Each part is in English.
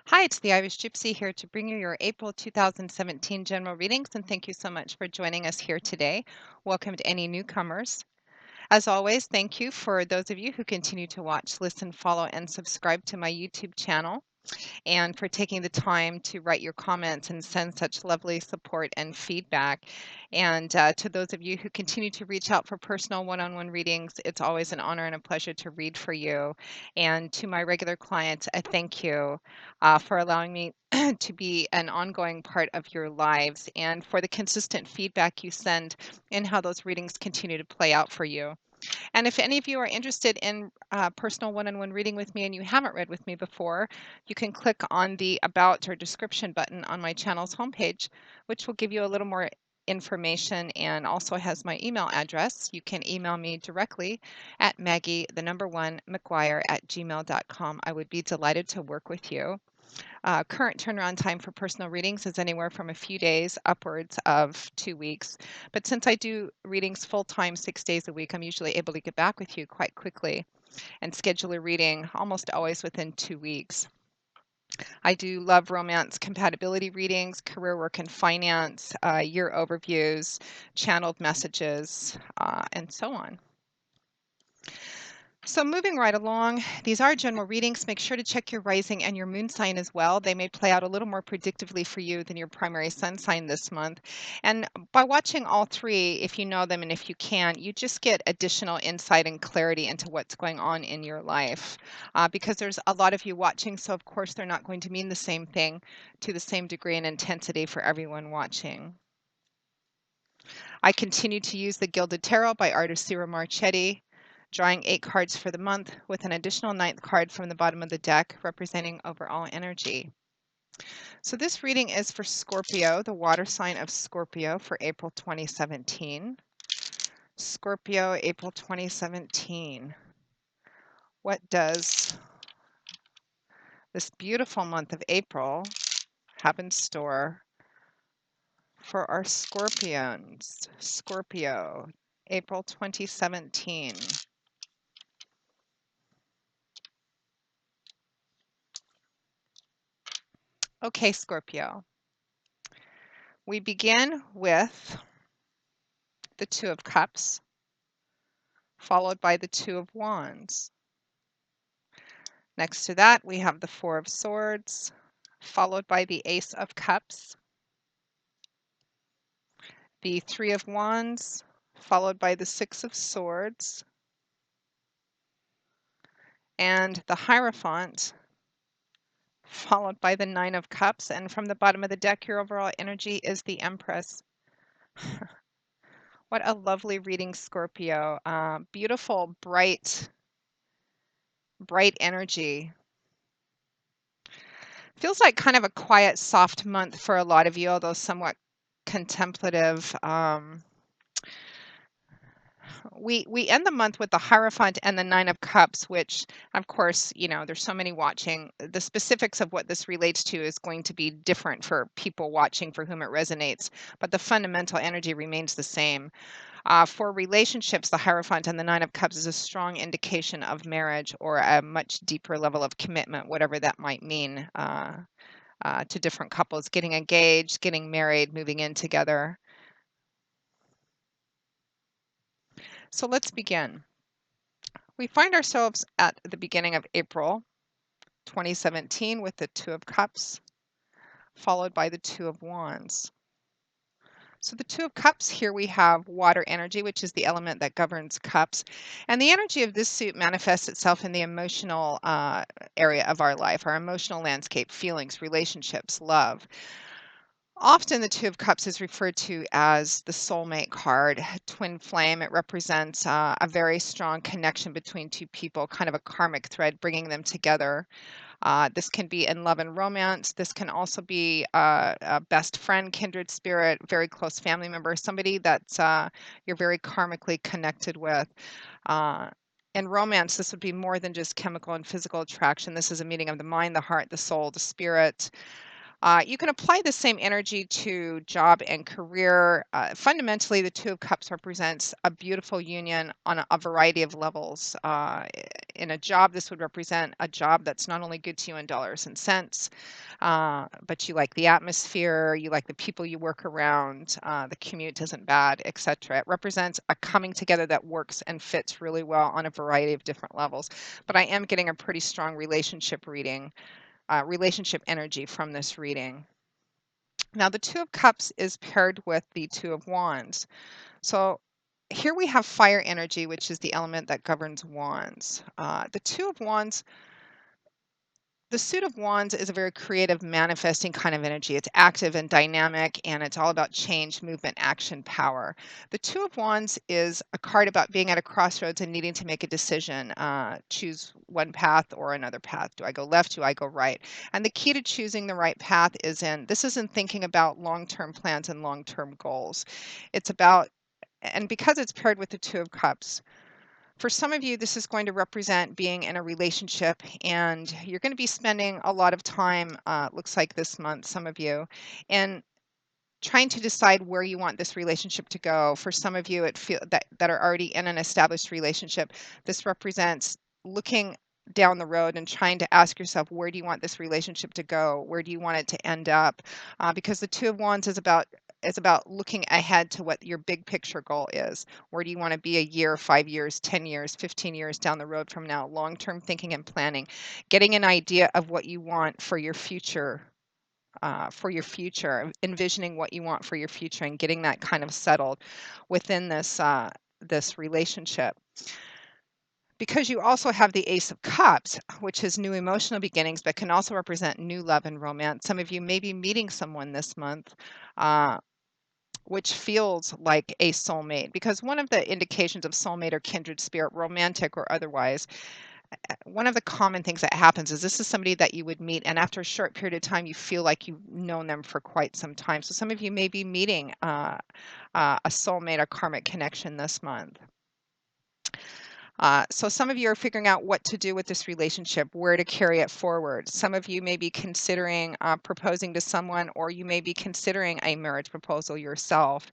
Hi, it's the Irish Gypsy here to bring you your April 2017 general readings, and thank you so much for joining us here today. Welcome to any newcomers. As always, thank you for those of you who continue to watch, listen, follow, and subscribe to my YouTube channel, and for taking the time to write your comments and send such lovely support and feedback. And to those of you who continue to reach out for personal one-on-one readings, it's always an honor and a pleasure to read for you. And to my regular clients, a thank you for allowing me to be an ongoing part of your lives and for the consistent feedback you send and how those readings continue to play out for you. And if any of you are interested in personal one-on-one reading with me and you haven't read with me before, you can click on the About or Description button on my channel's homepage, which will give you a little more information and also has my email address. You can email me directly at Maggie1McGuire@gmail.com. I would be delighted to work with you. Current turnaround time for personal readings is anywhere from a few days upwards of 2 weeks. But since I do readings full time, 6 days a week, I'm usually able to get back with you quite quickly and schedule a reading almost always within 2 weeks. I do love romance compatibility readings, career work and finance, year overviews, channeled messages, and so on. So moving right along, these are general readings. Make sure to check your rising and your moon sign as well. They may play out a little more predictively for you than your primary sun sign this month. And by watching all three, if you know them and if you can, you just get additional insight and clarity into what's going on in your life. Because there's a lot of you watching, so of course they're not going to mean the same thing to the same degree and intensity for everyone watching. I continue to use the Gilded Tarot by artist Cira Marchetti, drawing 8 cards for the month with an additional 9th card from the bottom of the deck representing overall energy. So this reading is for Scorpio, the water sign of Scorpio for April 2017. Scorpio, April 2017. What does this beautiful month of April have in store for our Scorpions? Scorpio, April 2017. Okay, Scorpio. We begin with the Two of Cups, followed by the Two of Wands. Next to that, we have the Four of Swords, followed by the Ace of Cups, the Three of Wands, followed by the Six of Swords, and the Hierophant, followed by the Nine of Cups. And from the bottom of the deck, your overall energy is the Empress. What a lovely reading, Scorpio. Beautiful, bright energy. Feels like kind of a quiet, soft month for a lot of you, although somewhat contemplative. We end the month with the Hierophant and the Nine of Cups, which, of course, there's so many watching. The specifics of what this relates to is going to be different for people watching for whom it resonates, but the fundamental energy remains the same. For relationships, the Hierophant and the Nine of Cups is a strong indication of marriage or a much deeper level of commitment, whatever that might mean to different couples, getting engaged, getting married, moving in together. So let's begin. We find ourselves at the beginning of April 2017 with the Two of Cups, followed by the Two of Wands. So the Two of Cups, here we have water energy, which is the element that governs cups. And the energy of this suit manifests itself in the emotional area of our life, our emotional landscape, feelings, relationships, love. Often the Two of Cups is referred to as the soulmate card, twin flame. It represents a very strong connection between two people, kind of a karmic thread bringing them together. This can be in love and romance. This can also be a best friend, kindred spirit, very close family member, somebody that's you're very karmically connected with. In romance, this would be more than just chemical and physical attraction. This is a meeting of the mind, the heart, the soul, the spirit. You can apply the same energy to job and career. Fundamentally, the Two of Cups represents a beautiful union on a variety of levels in a job, this would represent a job that's not only good to you in dollars and cents, but you like the atmosphere, you like the people you work around, the commute isn't bad, etc. It represents a coming together that works and fits really well on a variety of different levels. But I am getting a pretty strong relationship reading, relationship energy from this reading. Now, the Two of Cups is paired with the Two of Wands. So here we have fire energy, which is the element that governs wands. The Two of Wands, the Suit of Wands is a very creative, manifesting kind of energy. It's active and dynamic, and it's all about change, movement, action, power. The Two of Wands is a card about being at a crossroads and needing to make a decision, choose one path or another path. Do I go left? Do I go right? And the key to choosing the right path this isn't thinking about long-term plans and long-term goals. It's about, and because it's paired with the Two of Cups, for some of you, this is going to represent being in a relationship, and you're going to be spending a lot of time, looks like this month, some of you, and trying to decide where you want this relationship to go. For some of you, that are already in an established relationship, this represents looking down the road and trying to ask yourself, where do you want this relationship to go? Where do you want it to end up? Because the Two of Wands is about looking ahead to what your big picture goal is. Where do you want to be a year, 5 years, 10 years, 15 years down the road from now? Long-term thinking and planning, getting an idea of what you want for your future, envisioning what you want for your future and getting that kind of settled within this relationship. Because you also have the Ace of Cups, which is new emotional beginnings, but can also represent new love and romance. Some of you may be meeting someone this month, which feels like a soulmate, because one of the indications of soulmate or kindred spirit, romantic or otherwise, one of the common things that happens is this is somebody that you would meet, and after a short period of time, you feel like you've known them for quite some time. So some of you may be meeting a soulmate, a karmic connection this month. So some of you are figuring out what to do with this relationship, where to carry it forward. Some of you may be considering proposing to someone, or you may be considering a marriage proposal yourself.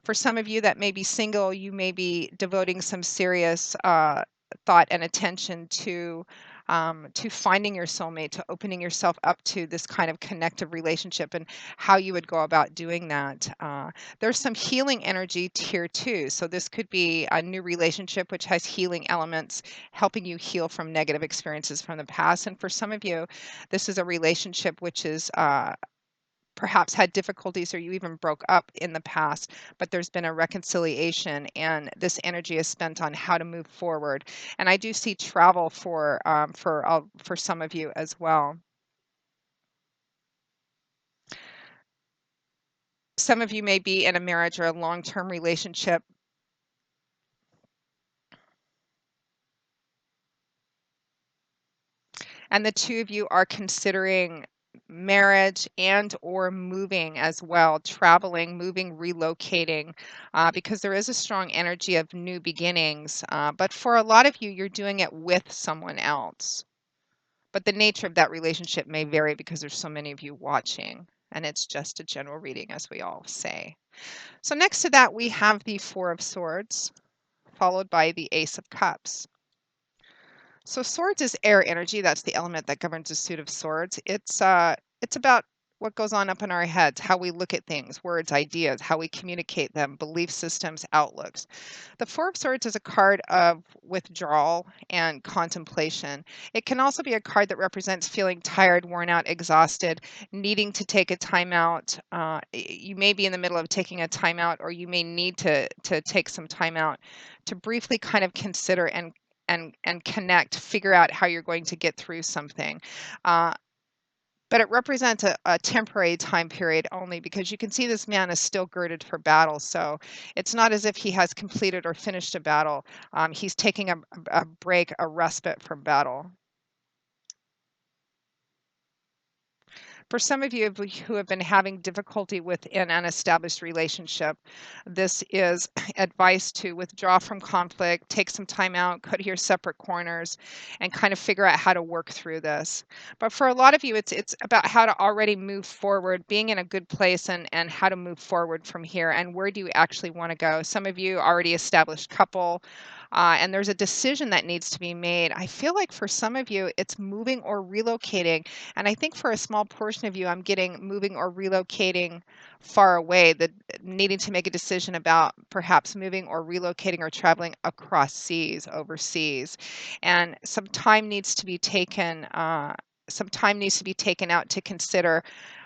For some of you that may be single, you may be devoting some serious thought and attention to finding your soulmate, to opening yourself up to this kind of connective relationship and how you would go about doing that. There's some healing energy here too. So this could be a new relationship which has healing elements, helping you heal from negative experiences from the past. And for some of you, this is a relationship which is perhaps had difficulties or you even broke up in the past, but there's been a reconciliation and this energy is spent on how to move forward. And I do see travel for some of you as well. Some of you may be in a marriage or a long-term relationship. And the two of you are considering marriage and or moving as well, traveling, moving, relocating, because there is a strong energy of new beginnings. But for a lot of you, you're doing it with someone else. But the nature of that relationship may vary because there's so many of you watching. And it's just a general reading, as we all say. So next to that, we have the Four of Swords, followed by the Ace of Cups. So swords is air energy. That's the element that governs the suit of swords. It's about what goes on up in our heads, how we look at things, words, ideas, how we communicate them, belief systems, outlooks. The Four of Swords is a card of withdrawal and contemplation. It can also be a card that represents feeling tired, worn out, exhausted, needing to take a time out. You may be in the middle of taking a time out, or you may need to take some time out to briefly kind of consider and connect, figure out how you're going to get through something. Uh, but it represents a temporary time period only because you can see this man is still girded for battle. So it's not as if he has completed or finished a battle. He's taking a break, a respite from battle. For some of you who have been having difficulty within an established relationship, this is advice to withdraw from conflict, take some time out, go to your separate corners, and kind of figure out how to work through this. But for a lot of you, it's about how to already move forward, being in a good place, and how to move forward from here, and where do you actually want to go. Some of you already established couple. and there's a decision that needs to be made. I feel like for some of you, it's moving or relocating. And I think for a small portion of you, I'm getting moving or relocating far away, that needing to make a decision about perhaps moving or relocating or traveling across seas, overseas. And some time needs to be taken out to consider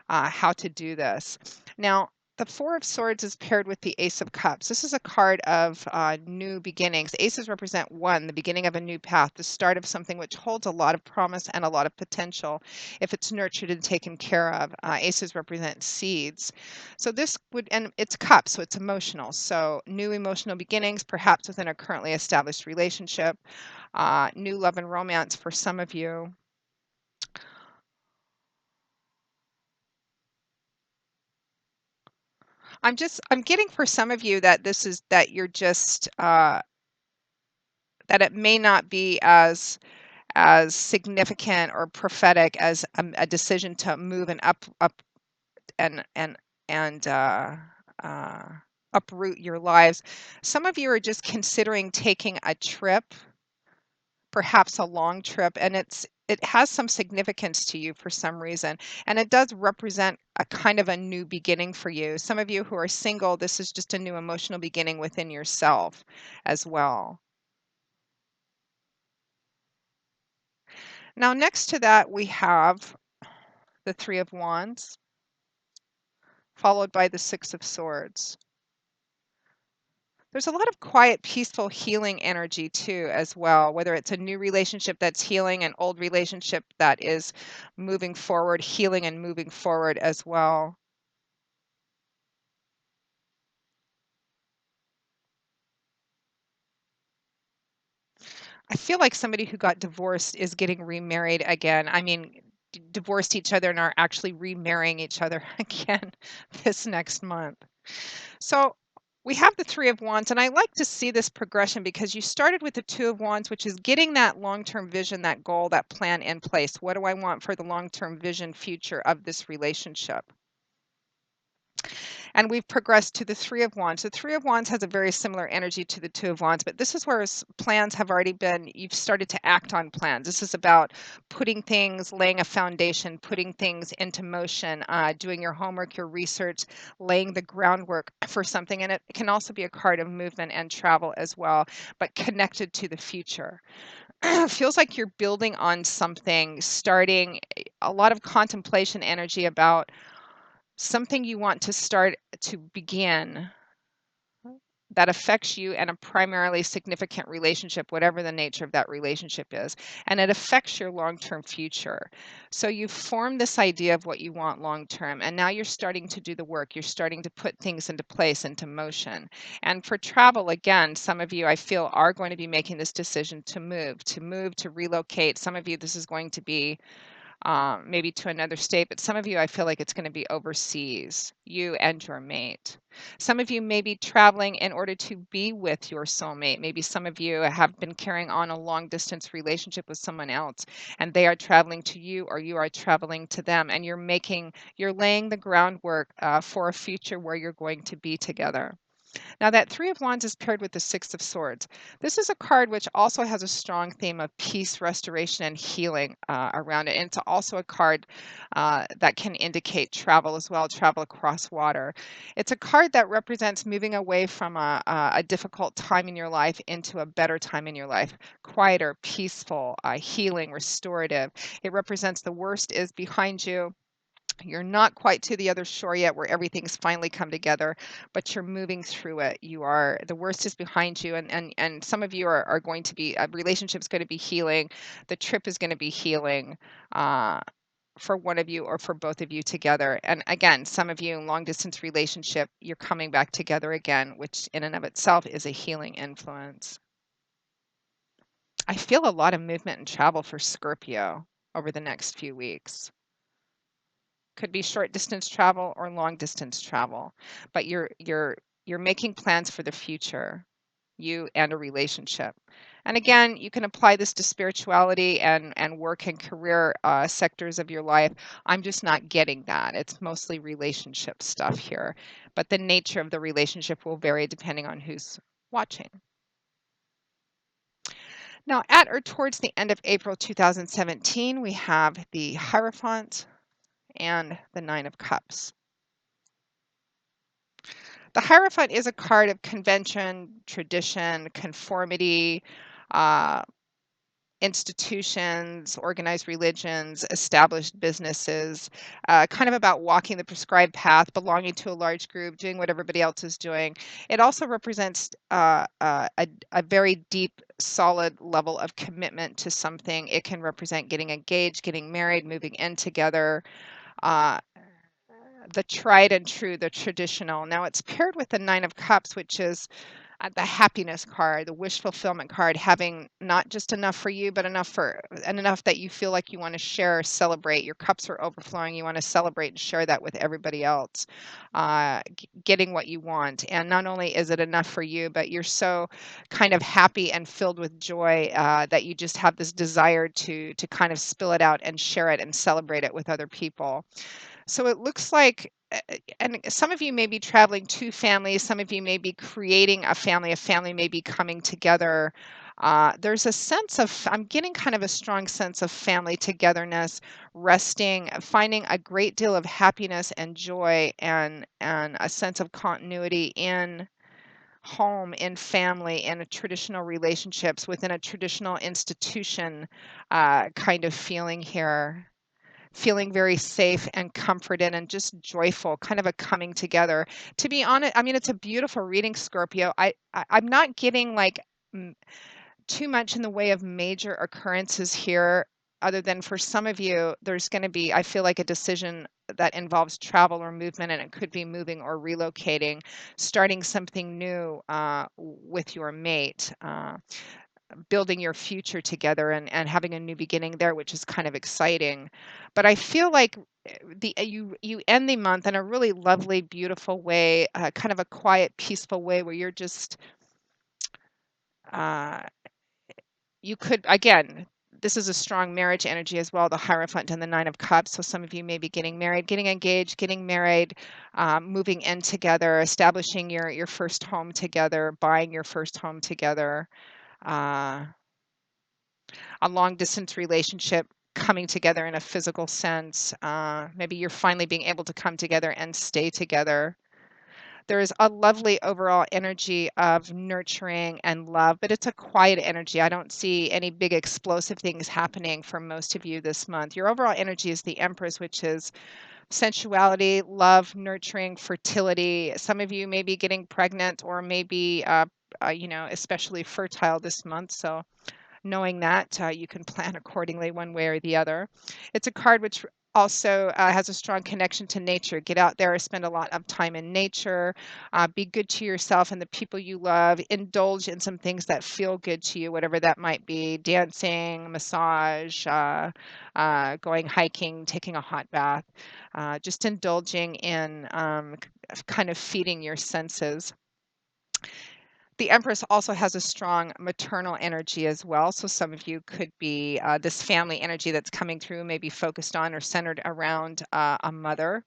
how to do this. Now, the Four of Swords is paired with the Ace of Cups. This is a card of new beginnings. Aces represent one, the beginning of a new path, the start of something which holds a lot of promise and a lot of potential if it's nurtured and taken care of. Aces represent seeds. So this would, and it's cups, so it's emotional. So new emotional beginnings, perhaps within a currently established relationship, new love and romance for some of you. I'm getting for some of you that this is that you're just that it may not be as significant or prophetic as a decision to move and up and and uh, uproot your lives. Some of you are just considering taking a trip, perhaps a long trip, and it has some significance to you for some reason, and it does represent a kind of a new beginning for you. Some of you who are single, this is just a new emotional beginning within yourself as well. Now, next to that, we have the Three of Wands, followed by the Six of Swords. There's a lot of quiet, peaceful, healing energy too, as well, whether it's a new relationship that's healing, an old relationship that is moving forward, healing and moving forward as well. I feel like somebody who got divorced is getting remarried again. I mean, divorced each other and are actually remarrying each other again this next month. So we have the Three of Wands, and I like to see this progression because you started with the Two of Wands, which is getting that long term vision, that goal, that plan in place. What do I want for the long term vision future of this relationship? And we've progressed to the Three of Wands. The Three of Wands has a very similar energy to the Two of Wands, but this is where plans have already been, you've started to act on plans. This is about putting things, laying a foundation, putting things into motion, doing your homework, your research, laying the groundwork for something. And it can also be a card of movement and travel as well, but connected to the future. Feels like you're building on something, starting a lot of contemplation energy about something you want to start to begin that affects you and a primarily significant relationship, whatever the nature of that relationship is, and it affects your long term future. So you've formed this idea of what you want long term, and now you're starting to do the work. You're starting to put things into place, into motion. And for travel, again, some of you I feel are going to be making this decision to move, to relocate. Some of you, this is going to be maybe to another state, but some of you, I feel like it's going to be overseas, you and your mate. Some of you may be traveling in order to be with your soulmate. Maybe some of you have been carrying on a long distance relationship with someone else, and they are traveling to you or you are traveling to them, and you're laying the groundwork for a future where you're going to be together. Now, that Three of Wands is paired with the Six of Swords. This is a card which also has a strong theme of peace, restoration, and healing around it. And it's also a card that can indicate travel as well, travel across water. It's a card that represents moving away from a difficult time in your life into a better time in your life, quieter, peaceful, healing, restorative. It represents the worst is behind you. You're not quite to the other shore yet where everything's finally come together, but you're moving through it. You are the worst is behind you, and some of you are going to be a relationship's going to be healing. The trip is going to be healing. For one of you or for both of you together. And again, some of you in long distance relationship, you're coming back together again, which in and of itself is a healing influence. I feel a lot of movement and travel for Scorpio over the next few weeks. Could be short distance travel or long distance travel, but you're making plans for the future, you and a relationship. And again, you can apply this to spirituality and work and career sectors of your life. I'm just not getting that. It's mostly relationship stuff here, but the nature of the relationship will vary depending on who's watching. Now, at or towards the end of April 2017, we have the Hierophant and the Nine of Cups. The Hierophant is a card of convention, tradition, conformity, uh, institutions, organized religions, established businesses, kind of about walking the prescribed path, belonging to a large group, doing what everybody else is doing. It also represents a very deep, solid level of commitment to something. It can represent getting engaged, getting married, moving in together. Uh, the tried and true, the traditional. Now it's paired with the Nine of Cups, which is the happiness card, the wish fulfillment card, having not just enough for you, but enough for and enough that you feel like you want to share, celebrate. Your cups are overflowing. You want to celebrate and share that with everybody else, getting what you want. And not only is it enough for you, but you're so kind of happy and filled with joy that you just have this desire to kind of spill it out and share it and celebrate it with other people. So it looks like, and some of you may be traveling to families, some of you may be creating a family may be coming together. There's a sense of, I'm getting kind of a strong sense of family togetherness, resting, finding a great deal of happiness and joy and a sense of continuity in home, in family, in a traditional relationships within a traditional institution kind of feeling here, feeling very safe and comforted and just joyful, kind of a coming together. To be honest, I mean, it's a beautiful reading, Scorpio. I'm not getting like m- too much in the way of major occurrences here, other than for some of you, there's going to be, I feel like, a decision that involves travel or movement, and it could be moving or relocating, starting something new with your mate. Building your future together and having a new beginning there, which is kind of exciting. But I feel like you end the month in a really lovely, beautiful way, kind of a quiet, peaceful way where you're just uh, you could again. This is a strong marriage energy as well, the Hierophant and the Nine of Cups. So some of you may be getting married, getting engaged, getting married, moving in together, establishing your first home together, buying your first home together. Uh, a long distance relationship coming together in a physical sense. Maybe you're finally being able to come together and stay together. There's a lovely overall energy of nurturing and love, but it's a quiet energy. I don't see any big explosive things happening for most of you this month. Your overall energy is the Empress, which is sensuality, love, nurturing, fertility. Some of you may be getting pregnant or maybe, especially fertile this month. So knowing that you can plan accordingly one way or the other. It's a card which also has a strong connection to nature. Get out there, spend a lot of time in nature, be good to yourself and the people you love, indulge in some things that feel good to you, whatever that might be, dancing, massage, going hiking, taking a hot bath, just indulging in kind of feeding your senses. The Empress also has a strong maternal energy as well. So some of you could be this family energy that's coming through, maybe focused on or centered around a mother.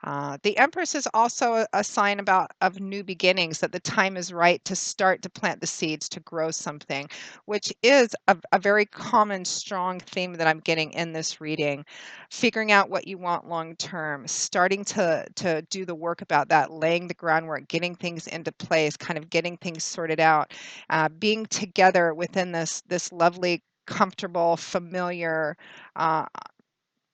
The Empress is also a sign about of new beginnings, that the time is right to start to plant the seeds to grow something, which is a very common, strong theme that I'm getting in this reading. Figuring out what you want long term, starting to do the work about that, laying the groundwork, getting things into place, kind of getting things sorted out, being together within this lovely, comfortable, familiar. Uh,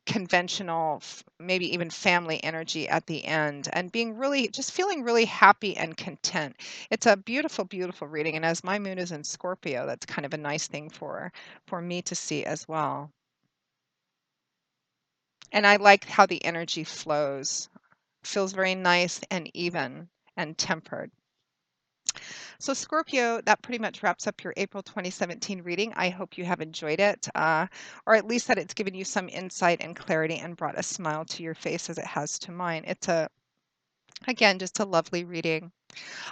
Conventional, maybe even family energy at the end, and being really just feeling really happy and content. It's a beautiful, beautiful reading. And as my moon is in Scorpio, that's kind of a nice thing for me to see as well. And I like how the energy flows. Feels very nice and even and tempered. So, Scorpio, that pretty much wraps up your April 2017 reading. I hope you have enjoyed it, or at least that it's given you some insight and clarity and brought a smile to your face as it has to mine. It's again, just a lovely reading.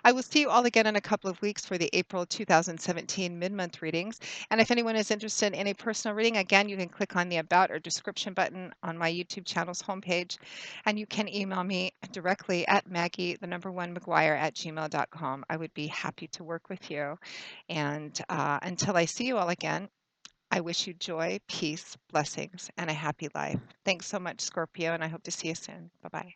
I will see you all again in a couple of weeks for the April 2017 mid-month readings. And if anyone is interested in a personal reading, again, you can click on the About or Description button on my YouTube channel's homepage, and you can email me directly at Maggie, the number one McGuire at gmail.com. I would be happy to work with you. And until I see you all again, I wish you joy, peace, blessings, and a happy life. Thanks so much, Scorpio, and I hope to see you soon. Bye bye.